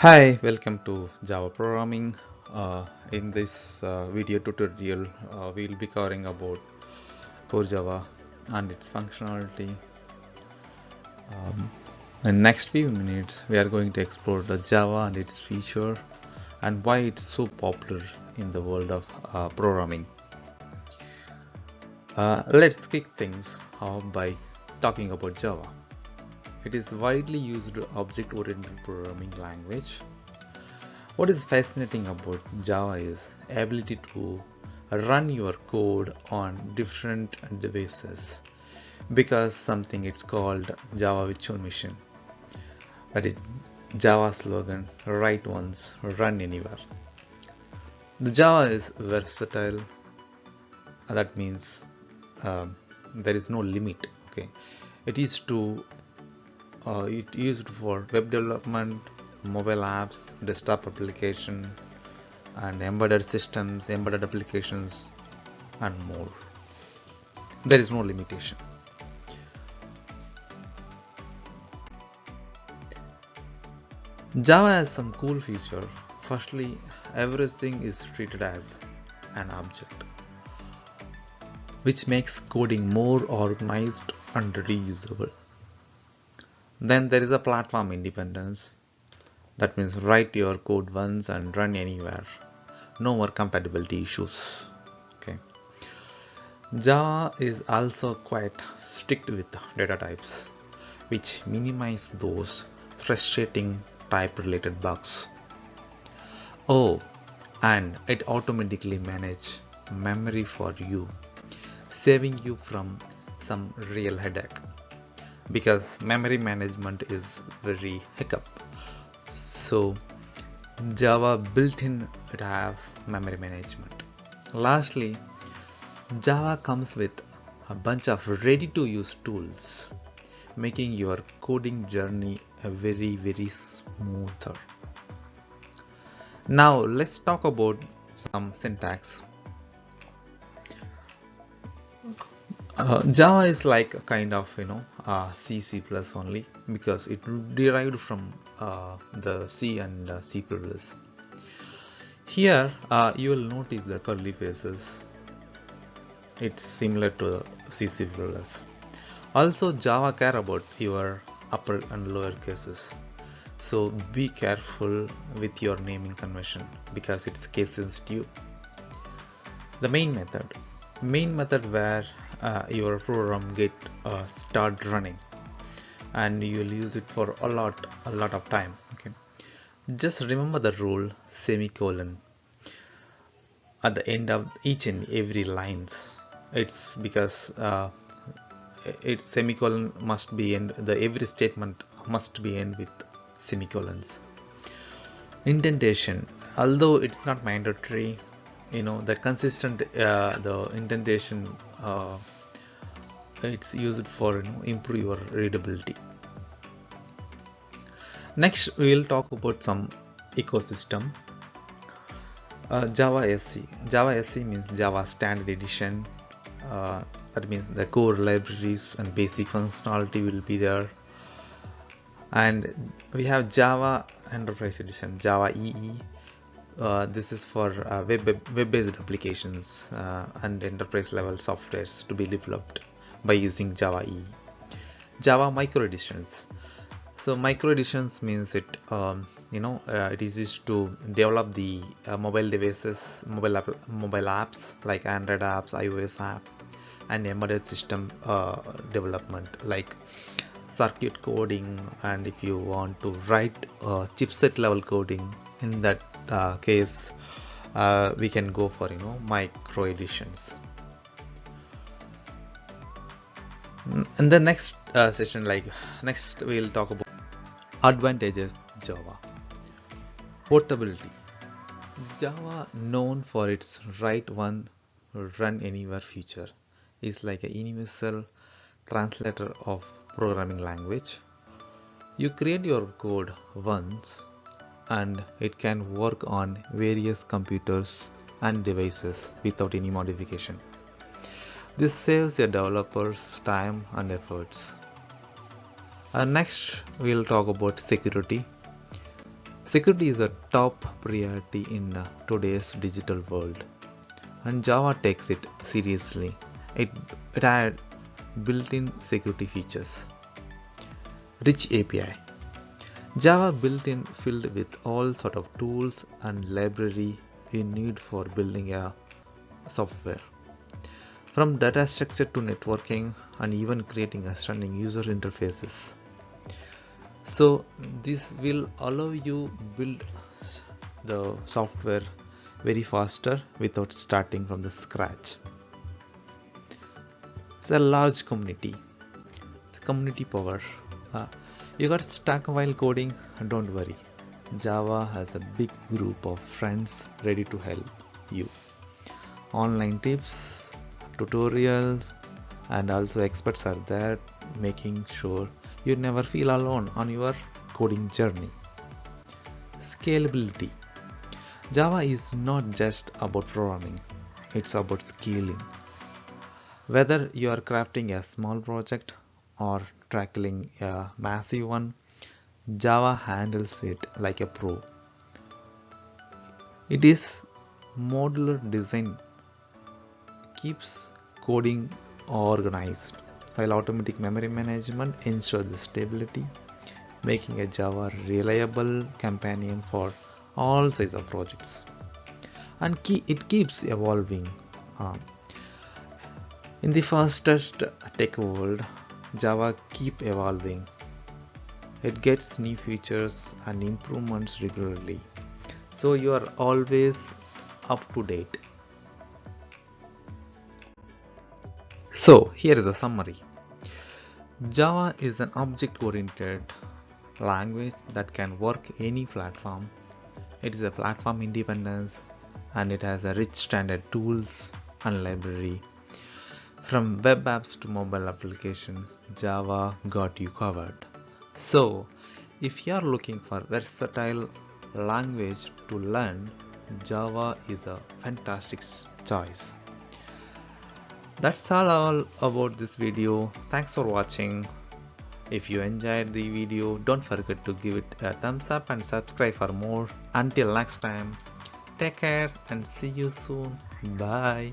Hi, welcome to Java Programming. In this video tutorial, we'll be covering about Core Java and its functionality. In next few minutes, we are going to explore the Java and its feature and why it's so popular in the world of programming. Let's kick things off by talking about Java. It is widely used object-oriented programming language. What is fascinating about Java is ability to run your code on different devices because something it's called Java Virtual Machine. That is Java slogan, write once, run anywhere. The Java is versatile. That means there is no limit. Okay, it is to it used for web development, mobile apps, desktop application, and embedded systems, embedded applications, and more. There is no limitation. Java has some cool feature. Firstly, everything is treated as an object, which makes coding more organized and reusable. Then there is a platform independence. That means write your code once and run anywhere. No more compatibility issues. Okay. Java is also quite strict with data types, which minimize those frustrating type related bugs. Oh, and it automatically manages memory for you, saving you from some real headache because memory management is very hiccup. So Java built-in to have memory management. Lastly, Java comes with a bunch of ready-to-use tools, making your coding journey a very smoother. Now let's talk about some syntax. Java is like a kind of C++ only because it derived from the C and C++. Here you will notice the curly braces. It's similar to C++. Also, Java care about your upper and lower cases. So be careful with your naming convention because it's case sensitive. The main method where your program get start running, and you will use it for a lot of time. Okay, just remember the rule semicolon at the end of each and every lines. It's because its semicolon must be end, the every statement must be end with semicolons. Indentation, although it's not mandatory, the consistent the indentation it's used for improve your readability. Next we will talk about some ecosystem. Java SC means Java Standard Edition. That means the core libraries and basic functionality will be there. And we have Java Enterprise Edition, Java EE. This is for web-based applications and enterprise level softwares to be developed by using Java EE. Java Micro Editions. So micro editions means it it is used to develop the mobile devices, mobile apps like Android apps, iOS app, and embedded system development like circuit coding. And if you want to write chipset level coding, in that case we can go for micro editions. In the next session, next we'll talk about advantages Java. Portability. Java, known for its write one run anywhere feature, is like a universal translator of programming language. You create your code once and it can work on various computers and devices without any modification. This saves your developers time and efforts. Next we'll talk about security. Security is a top priority in today's digital world, and Java takes it seriously. It had built-in security features. Rich API. Java built-in filled with all sort of tools and library you need for building a software. From data structure to networking and even creating a stunning user interfaces. So this will allow you build the software very faster without starting from the scratch. It's a large community. It's community power. You got stuck while coding? Don't worry. Java has a big group of friends ready to help you. Online tips, tutorials, and also experts are there making sure you never feel alone on your coding journey. Scalability. Java is not just about programming, it's about scaling. Whether you are crafting a small project or tackling a massive one, Java handles it like a pro. It is modular design, keeps coding organized, while automatic memory management ensures the stability, making a Java reliable companion for all sizes of projects. And it keeps evolving. In the fastest tech world, Java keep evolving. It gets new features and improvements regularly, so you are always up to date. So here is a summary. Java is an object-oriented language that can work any platform. It is a platform independence, and it has a rich standard tools and library. From web apps to mobile application, Java got you covered. So if you are looking for versatile language to learn, Java is a fantastic choice. That's all about this video. Thanks for watching. If you enjoyed the video, don't forget to give it a thumbs up and subscribe for more. Until next time, take care and see you soon. Bye.